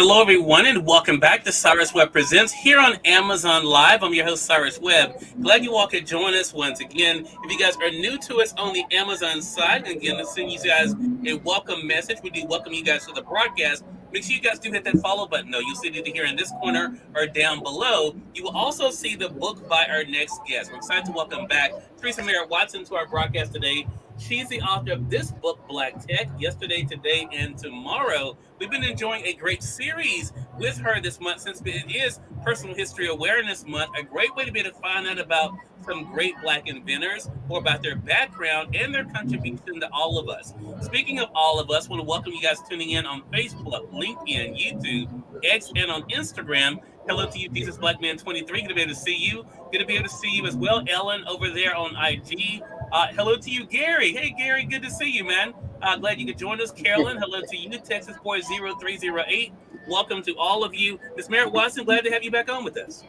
Hello, everyone, and welcome back to Cyrus Webb Presents here on Amazon Live. I'm your host, Cyrus Webb. Glad you all could join us once again. If you guys are new to us on the Amazon side, and again, let's send you guys a welcome message. We do welcome you guys to the broadcast. Make sure you guys do hit that follow button, though. You'll see it either here in this corner or down below. You will also see the book by our next guest. We're excited to welcome back Theresa Merritt-Watson to our broadcast today. She's the author of this book, Black Tech, Yesterday, Today, and Tomorrow. We've been enjoying a great series with her this month since it is Personal History Awareness Month. A great way to be able to find out about some great Black inventors or about their background and their contribution to all of us. Speaking of all of us, I want to welcome you guys tuning in on Facebook, LinkedIn, YouTube, X, and on Instagram. Hello to you, Jesus Black Man 23. Good to be able to see you. Good to be able to see you as well, Ellen, over there on IG. Hello to you, Gary. Hey, Gary, good to see you, man. Glad you could join us. Carolyn, hello to you, Texas Boy 0308. Welcome to all of you. Ms. Merritt-Watson, glad to have you back on with us.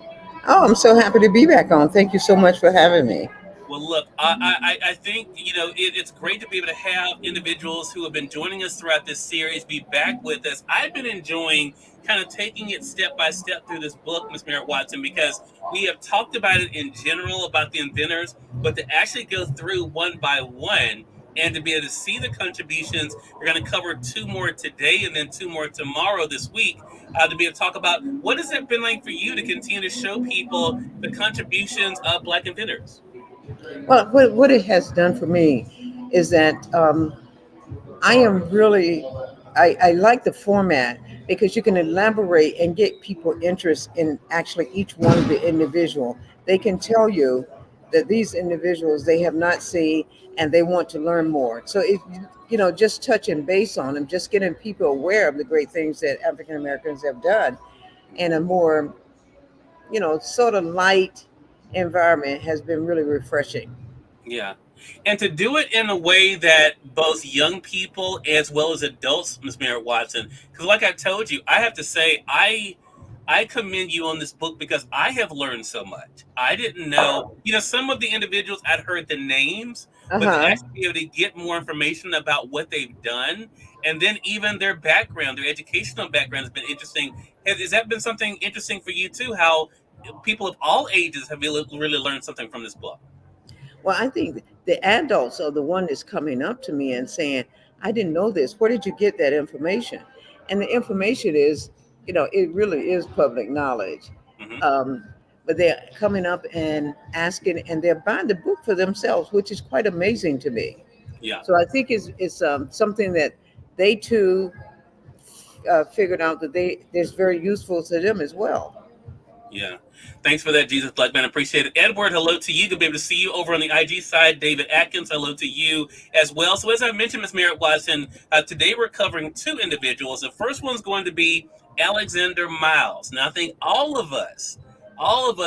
Oh, I'm so happy to be back on. Thank you so much for having me. Well, look, I think, it's great to be able to have individuals who have been joining us throughout this series be back with us. I've been enjoying kind of taking it step by step through this book, Ms. Merritt-Watson, because we have talked about it in general about the inventors, but to actually go through one by one and to be able to see the contributions. We're going to cover two more today and then two more tomorrow this week to be able to talk about what has it been like for you to continue to show people the contributions of Black inventors. Well, what it has done for me is that I am really, I like the format because you can elaborate and get people interest in actually each one of the individual. They can tell you that these individuals they have not seen and they want to learn more. So if just touching base on them, just getting people aware of the great things that African Americans have done in a more, sort of light environment has been really refreshing. Yeah. And to do it in a way that both young people as well as adults, Ms. Merritt Watson, because like I told you, I have to say, I commend you on this book because I have learned so much. I didn't know, some of the individuals I'd heard the names, but to Uh-huh. actually be able to get more information about what they've done and then even their background, their educational background has been interesting. Has that been something interesting for you too? How people of all ages have really learned something from this book? Well, I think the adults are the one that's coming up to me and saying, I didn't know this. Where did you get that information? And the information is, it really is public knowledge. Hmm. Um, but they're coming up and asking, and they're buying the book for themselves, which is quite amazing to me. Yeah. So I think it's something that they too figured out that is very useful to them as well. Yeah. Thanks for that, Jesus Blackman. Appreciate it. Edward, hello to you. Good to be able to see you over on the IG side. David Atkins, hello to you as well. So as I mentioned, Ms. Merritt Watson, today we're covering two individuals. The first one's going to be Alexander Miles. Now, I think all of us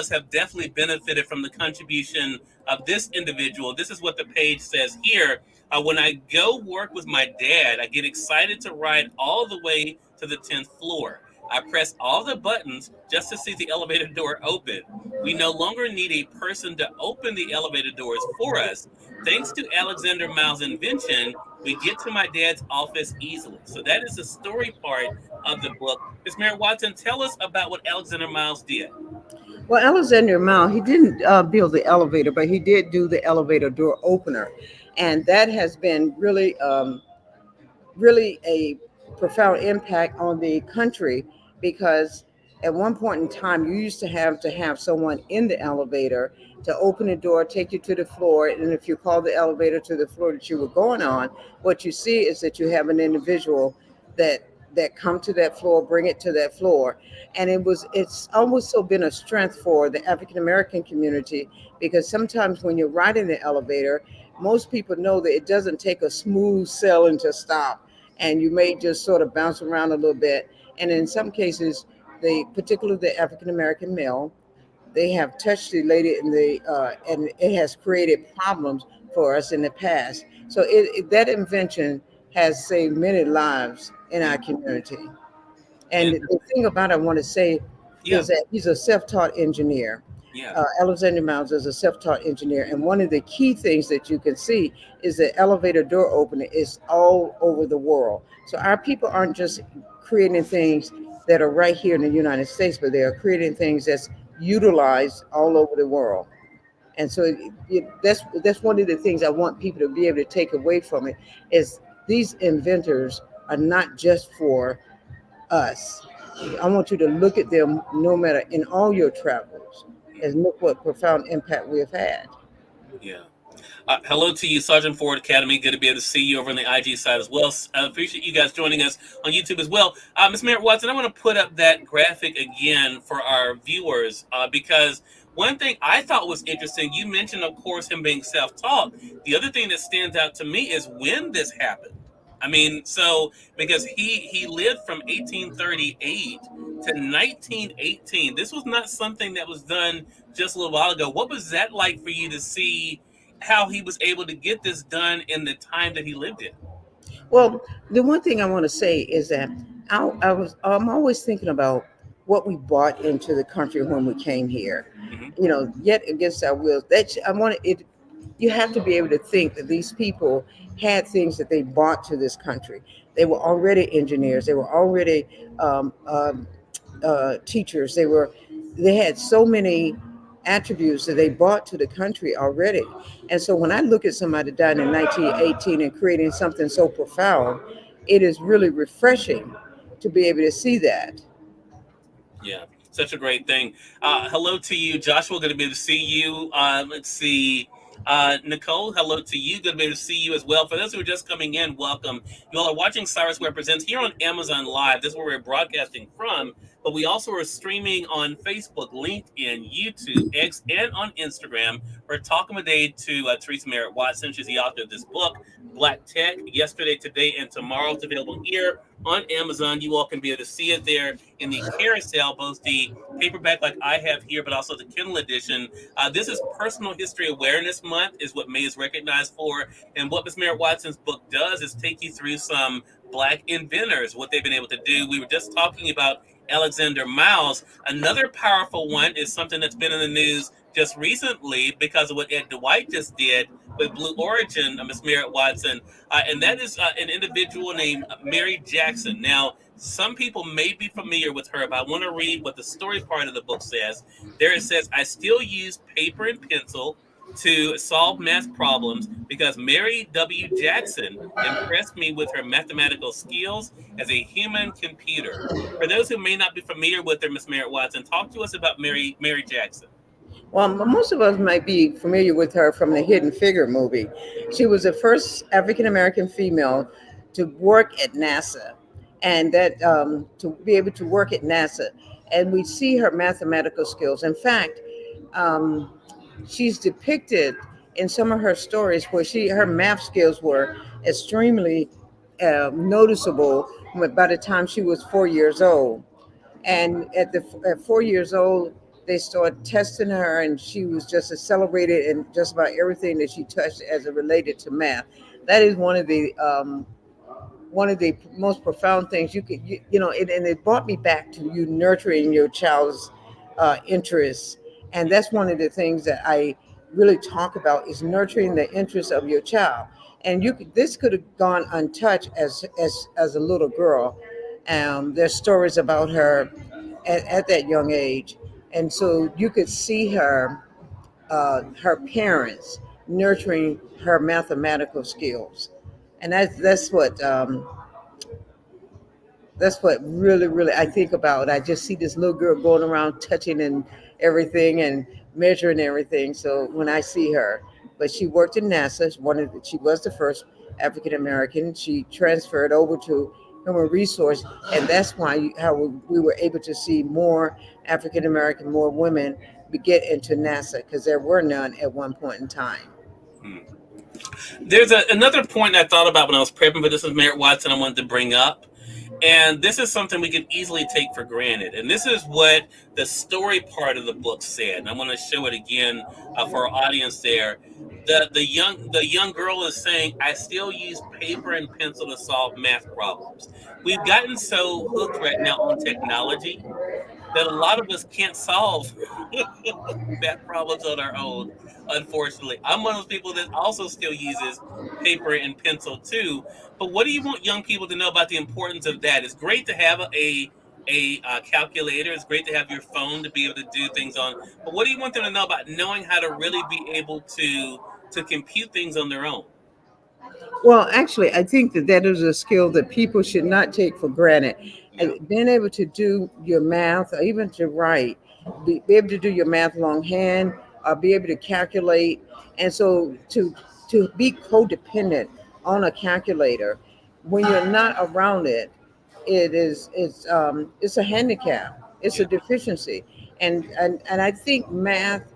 have definitely benefited from the contribution of this individual. This is what the page says here. When I go work with my dad, I get excited to ride all the way to the 10th floor. I press all the buttons just to see the elevator door open. We no longer need a person to open the elevator doors for us. Thanks to Alexander Miles' invention, we get to my dad's office easily. So that is the story part of the book. Ms. Mary Watson, tell us about what Alexander Miles did. Well, Alexander Mao, he didn't build the elevator, but he did do the elevator door opener. And that has been really a profound impact on the country because at one point in time, you used to have someone in the elevator to open the door, take you to the floor. And if you call the elevator to the floor that you were going on, what you see is that you have an individual that come to that floor, bring it to that floor. And it's almost so been a strength for the African American community because sometimes when you're riding the elevator, most people know that it doesn't take a smooth sailing to stop, and you may just sort of bounce around a little bit. And in some cases, particularly the African American male, they have touched the lady and it has created problems for us in the past. So that invention has saved many lives in our community. And And the thing about it, I want to say yeah, is that he's a self-taught engineer. yeah, Alexander Miles is a self-taught engineer, and one of the key things that you can see is the elevator door opener is all over the world. So our people aren't just creating things that are right here in the United States, but they are creating things that's utilized all over the world. And so that's one of the things I want people to be able to take away from it is these inventors are not just for us. I want you to look at them no matter in all your travels and look what profound impact we have had. Yeah. Hello to you, Sergeant Ford Academy. Good to be able to see you over on the IG side as well. I appreciate you guys joining us on YouTube as well. Ms. Merritt-Watson, I want to put up that graphic again for our viewers because one thing I thought was interesting, you mentioned, of course, him being self-taught. The other thing that stands out to me is when this happened. I mean, so because he lived from 1838 to 1918. This was not something that was done just a little while ago. What was that like for you to see how he was able to get this done in the time that he lived in? Well, the one thing I want to say is that I'm always thinking about what we brought into the country when we came here. Hmm. Yet against our wills. I want it. You have to be able to think that these people had things that they brought to this country. They were already engineers. They were already teachers. They had so many attributes that they brought to the country already. And so when I look at somebody dying in 1918 and creating something so profound, it is really refreshing to be able to see that. Yeah, such a great thing. Hello to you, Joshua. Good to be able to see you. Let's see. Nicole, hello to you. Good to be able to see you as well. For those who are just coming in, welcome. You all are watching Cyrus Webb Presents here on Amazon Live. This is where we're broadcasting from, but we also are streaming on Facebook, LinkedIn, YouTube, X, and on Instagram. We're talking today to Theresa Merritt-Watson. She's the author of this book, Black Tech, Yesterday, Today, and Tomorrow. It's available here on Amazon. You all can be able to see it there in the carousel, both the paperback like I have here, but also the Kindle edition. This is Personal History Awareness Month, is what May is recognized for. And what Ms. Merritt-Watson's book does is take you through some Black inventors, what they've been able to do. We were just talking about Alexander Miles. Another powerful one is something that's been in the news just recently because of what Ed Dwight just did with Blue Origin, Ms. Merritt-Watson, and that is an individual named Mary Jackson. Now, some people may be familiar with her, but I want to read what the story part of the book says. There it says, I still use paper and pencil to solve math problems because Mary W. Jackson impressed me with her mathematical skills as a human computer. For those who may not be familiar with her, Miss Merritt Watson, talk to us about Mary Jackson. Well, most of us might be familiar with her from the Hidden Figure movie. She was the first African American female to work at NASA, and that to be able to work at NASA, and we see her mathematical skills. In fact, um, she's depicted in some of her stories where her math skills were extremely noticeable by the time she was 4 years old. And at 4 years old, they started testing her, and she was just accelerated in just about everything that she touched as it related to math. That is one of the most profound things and it brought me back to you nurturing your child's interests. And that's one of the things that I really talk about is nurturing the interests of your child. And this could have gone untouched as a little girl. There's stories about her at that young age, and so you could see her parents nurturing her mathematical skills. And that's what really, really I think about. I just see this little girl going around touching and everything and measuring everything. So when I see her, but she worked in NASA. She was the first African American. She transferred over to human resource, and that's why how we were able to see more African American, more women get into NASA because there were none at one point in time. Hmm. There's another point I thought about when I was prepping for this with Merritt Watson I wanted to bring up. And this is something we can easily take for granted. And this is what the story part of the book said. And I want to show it again for our audience there. The young girl is saying, I still use paper and pencil to solve math problems. We've gotten so hooked right now on technology that a lot of us can't solve math problems on our own, unfortunately. I'm one of those people that also still uses paper and pencil too. But what do you want young people to know about the importance of that? It's great to have a calculator. It's great to have your phone to be able to do things on. But what do you want them to know about knowing how to really be able to compute things on their own? Well, actually, I think that that is a skill that people should not take for granted. Yeah, Being able to do your math, or even to write, be able to do your math longhand, or be able to calculate, and so to be codependent on a calculator when you're not around it, it's a handicap. It's a yeah, deficiency, and I think math,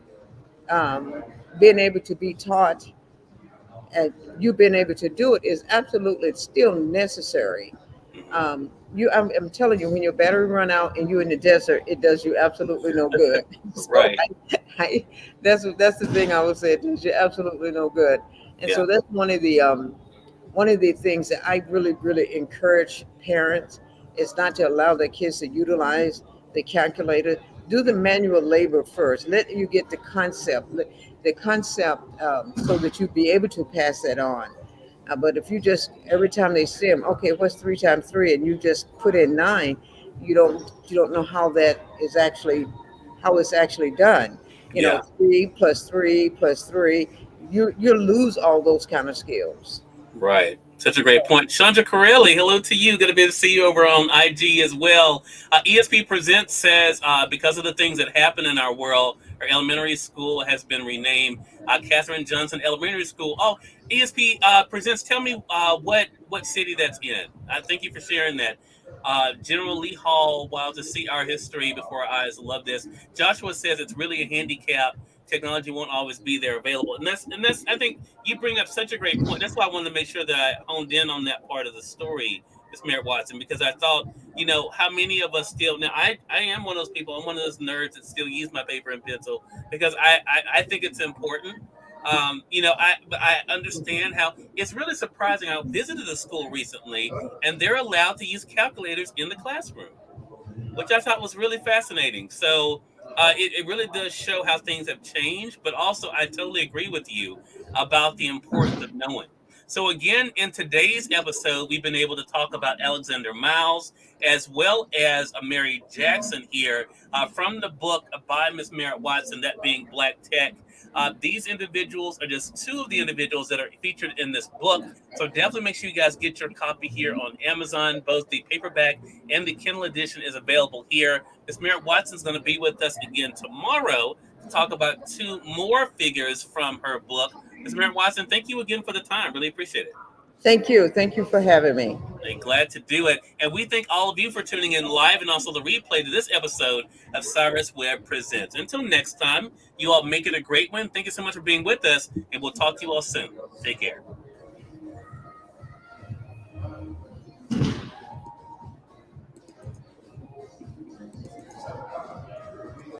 um, being able to be taught and you being able to do it is absolutely still necessary. hmm I'm telling you, when your battery run out and you're in the desert, it does you absolutely no good. So right, that's the thing I would say. It does you absolutely no good. And yeah, so that's one of the things that I really encourage parents is not to allow their kids to utilize the calculator. Do the manual labor first. Let you get the concept, so that you be able to pass that on. But if you just every time they see them, okay, what's 3 times 3, and you just put in 9, you don't know how it's actually done. You know, yeah. 3 plus 3 plus 3. You lose all those kind of skills. Right. Such a great point. Chandra Corelli, hello to you. Good to be able to see you over on IG as well. ESP Presents says because of the things that happen in our world, our elementary school has been renamed Catherine Johnson Elementary School. Oh, ESP Presents, tell me what city that's in. Thank you for sharing that. General Lee Hall, wow, to see our history before our eyes. Love this. Joshua says it's really a handicap. Technology won't always be there available, and that's I think you bring up such a great point. That's why I wanted to make sure that I honed in on that part of the story, Miss Merritt-Watson, because I thought, how many of us still now. I am one of those people. I'm one of those nerds that still use my paper and pencil because I think it's important. I understand how it's really surprising. I visited a school recently, and they're allowed to use calculators in the classroom, which I thought was really fascinating. So it really does show how things have changed, but also I totally agree with you about the importance of knowing. So again, in today's episode, we've been able to talk about Alexander Miles as well as Mary Jackson here from the book by Miss Merritt Watson, that being Black Tech. These individuals are just two of the individuals that are featured in this book. So definitely make sure you guys get your copy here on Amazon. Both the paperback and the Kindle edition is available here. Miss Merritt Watson is going to be with us again tomorrow to talk about two more figures from her book. Miss Merritt Watson, thank you again for the time. Really appreciate it. Thank you for having me. And glad to do it. And we thank all of you for tuning in live and also the replay to this episode of Cyrus Webb Presents. Until next time, you all make it a great one. Thank you so much for being with us, and we'll talk to you all soon. Take care.